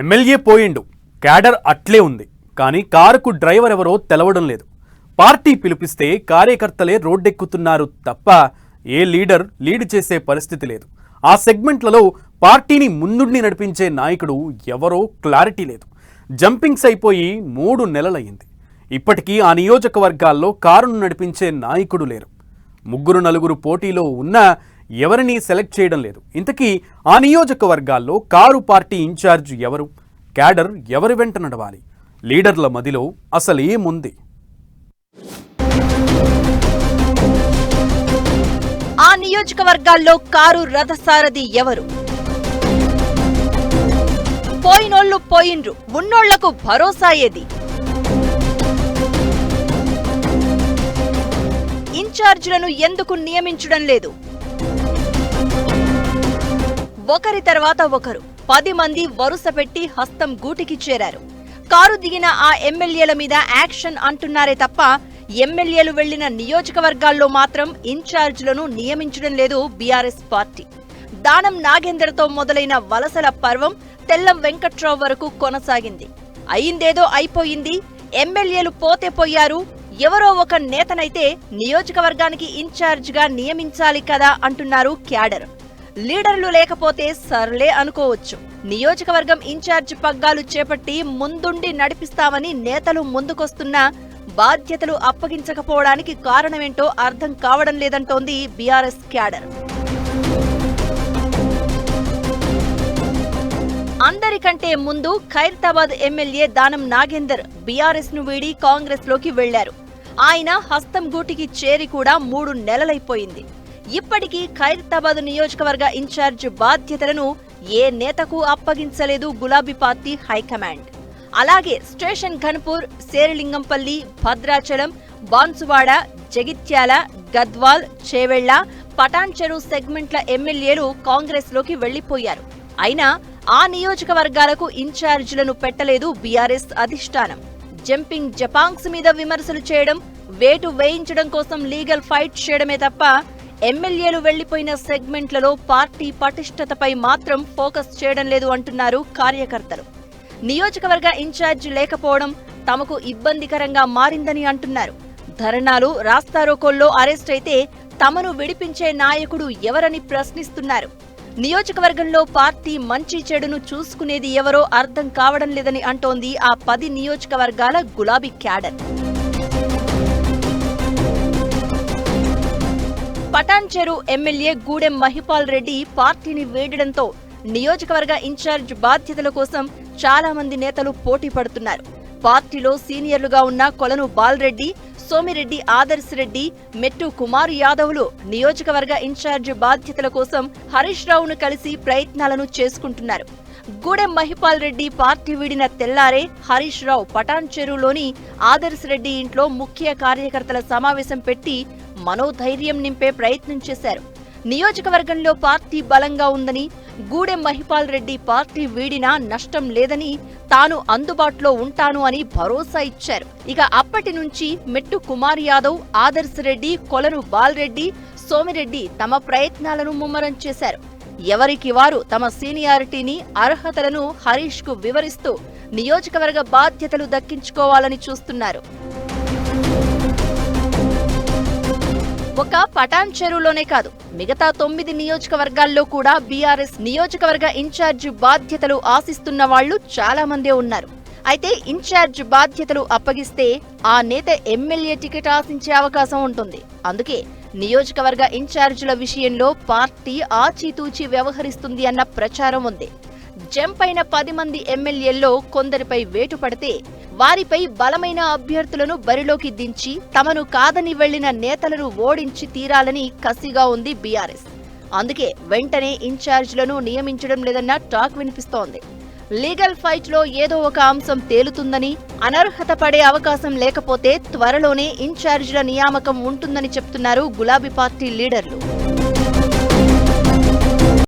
MLA పోయిండు, cadre అట్లే ఉంది. కానీ కారుకు డ్రైవర్ ఎవరో తెలవడం లేదు. పార్టీ పిలిపిస్తే కార్యకర్తలే రోడ్డెక్కుతున్నారు తప్ప ఏ లీడ్ చేసే పరిస్థితి లేదు. ఆ సెగ్మెంట్లలో పార్టీని ముందుండి నడిపించే నాయకుడు ఎవరో క్లారిటీ లేదు. జంపింగ్స్ అయిపోయి 3 నెలలయ్యింది. ఇప్పటికీ ఆ నియోజకవర్గాల్లో కారును నడిపించే నాయకుడు లేరు. 3-4 పోటీలో ఉన్నా ఎవరిని సెలెక్ట్ చేయడం లేదు. ఇంతకీ ఆ నియోజకవర్గాల్లో కారు పార్టీ ఇన్ఛార్జ్ ఎవరు? క్యాడర్ ఎవరి వెంట నడవాలి? లీడర్ల మదిలో అసలేముంది? ఆ నియోజకవర్గాల్లో కారు రథసారథి ఎవరు? పోయినోళ్లు పోయిండ్రు, ఉన్నోళ్లకు భరోసా ఏది? ఇన్ఛార్జీలను ఎందుకు నియమించడం లేదు? ఒకరి తర్వాత ఒకరు 10 మంది వరుస పెట్టి హస్తం గూటికి చేరారు. కారు దిగిన ఆ ఎమ్మెల్యేల మీద యాక్షన్ అంటున్నారే తప్ప ఎమ్మెల్యేలు వెళ్లిన నియోజకవర్గాల్లో మాత్రం ఇన్ఛార్జీలను నియమించడం లేదు బీఆర్ఎస్ పార్టీ. దానం నాగేందర్తో మొదలైన వలసల పర్వం తెల్లం వెంకట్రావు వరకు కొనసాగింది. అయిందేదో అయిపోయింది. ఎమ్మెల్యేలు పోతే పోయారు. ఎవరో ఒక నేతనైతే నియోజకవర్గానికి ఇన్ఛార్జిగా నియమించాలి కదా అంటున్నారు క్యాడర్. లీడర్లు లేకపోతే సర్లే అనుకోవచ్చు. నియోజకవర్గం ఇన్ఛార్జి పగ్గాలు చేపట్టి ముందుండి నడిపిస్తామని నేతలు ముందుకొస్తున్నా బాధ్యతలు అప్పగించకపోవడానికి కారణమేంటో అర్థం కావడం లేదంటోంది బీఆర్ఎస్ క్యాడర్. అందరికంటే ముందు ఖైరతాబాద్ ఎమ్మెల్యే దానం నాగేందర్ బీఆర్ఎస్ ను వీడి కాంగ్రెస్ లోకి వెళ్లారు. ఆయన హస్తం గూటికి చేరి కూడా 3 నెలలైపోయింది. ఇప్పటికీ ఖైరతాబాద్ నియోజకవర్గ ఇన్ఛార్జ్ బాధ్యతలను ఏ నేతకు అప్పగించలేదు గులాబీ పార్టీ హైకమాండ్. అలాగే స్టేషన్ ఘన్పూర్, శేరిలింగంపల్లి, భద్రాచలం, బాన్సువాడ, జగిత్యాల, గద్వాల్, చేవెళ్ల, పటాన్చెరు సెగ్మెంట్ల ఎమ్మెల్యేలు కాంగ్రెస్ లోకి వెళ్లిపోయారు. అయినా ఆ నియోజకవర్గాలకు ఇన్ఛార్జీలను పెట్టలేదు బీఆర్ఎస్ అధిష్టానం. జంపింగ్ జపాంగ్స్ మీద విమర్శలు చేయడం, వేటు వేయించడం కోసం లీగల్ ఫైట్ చేయడమే తప్ప ఎమ్మెల్యేలు వెళ్లిపోయిన సెగ్మెంట్లలో పార్టీ పటిష్టతపై మాత్రం ఫోకస్ చేయడం లేదు అంటున్నారు కార్యకర్తలు. నియోజకవర్గ ఇన్ఛార్జ్ లేకపోవడం తమకు ఇబ్బందికరంగా మారిందని అంటున్నారు. ధర్నాలు, రాస్తారోకోల్లో అరెస్ట్ అయితే తమను విడిపించే నాయకుడు ఎవరని ప్రశ్నిస్తున్నారు. నియోజకవర్గంలో పార్టీ మంచి చెడును చూసుకునేది ఎవరో అర్థం కావడం లేదని అంటోంది ఆ 10 నియోజకవర్గాల గులాబీ క్యాడర్. పటాన్చెరు ఎమ్మెల్యే గూడెం మహిపాల్ రెడ్డి పార్టీని వీడడంతో నియోజకవర్గ ఇన్ఛార్జ్ బాధ్యతల కోసం చాలా మంది నేతలు పోటీ పడుతున్నారు. పార్టీలో సీనియర్లుగా ఉన్న కొలను బాలరెడ్డి, సోమిరెడ్డి ఆదర్శ్ రెడ్డి, మెట్టు కుమార్ యాదవ్లు నియోజకవర్గ ఇన్ఛార్జ్ బాధ్యతల కోసం హరీష్ రావును కలిసి ప్రయత్నాలను చేసుకుంటున్నారు. గూడెం మహిపాల్ రెడ్డి పార్టీ వీడిన తెల్లారే హరీష్ రావు పటాన్చెరులోని ఆదర్శ్ రెడ్డి ఇంట్లో ముఖ్య కార్యకర్తల సమావేశం పెట్టి మనోధైర్యం నింపే ప్రయత్నం చేశారు. నియోజకవర్గంలో పార్టీ బలంగా ఉందని, గూడెం మహిపాల్ రెడ్డి పార్టీ వీడినా నష్టం లేదని, తాను అందుబాటులో ఉంటాను అని భరోసా ఇచ్చారు. ఇక అప్పటి నుంచి మెట్టు కుమార్ యాదవ్, ఆదర్శ్ రెడ్డి, కొలను బాలరెడ్డి, సోమిరెడ్డి తమ ప్రయత్నాలను ముమ్మరం చేశారు. ఎవరికి వారు తమ సీనియారిటీని, అర్హతలను హరీష్ కు వివరిస్తూ నియోజకవర్గ బాధ్యతలు దక్కించుకోవాలని చూస్తున్నారు. ఒక పటాన్చెరులోనే కాదు, మిగతా 9 నియోజకవర్గాల్లో కూడా బీఆర్ఎస్ నియోజకవర్గ ఇన్ఛార్జ్ బాధ్యతలు ఆశిస్తున్న వాళ్లు చాలా మందే ఉన్నారు. అయితే ఇన్ఛార్జ్ బాధ్యతలు అప్పగిస్తే ఆ నేత ఎమ్మెల్యే టికెట్ ఆశించే అవకాశం ఉంటుంది. అందుకే నియోజకవర్గ ఇన్ఛార్జీల విషయంలో పార్టీ ఆచితూచి వ్యవహరిస్తుంది అన్న ప్రచారం ఉంది. జంపైన 10 మంది ఎమ్మెల్యేల్లో కొందరిపై వేటు పడితే వారిపై బలమైన అభ్యర్థులను బరిలోకి దించి తమను కాదని వెళ్లిన నేతలను ఓడించి తీరాలని కసిగా ఉంది బీఆర్ఎస్. అందుకే వెంటనే ఇన్ఛార్జీలను నియమించడం లేదన్న టాక్ వినిపిస్తోంది. లీగల్ ఫైట్ లో ఏదో ఒక అంశం తేలుతుందని, అనర్హత పడే అవకాశం లేకపోతే త్వరలోనే ఇన్ఛార్జీల నియామకం ఉంటుందని చెప్తున్నారు గులాబీ పార్టీ లీడర్లు.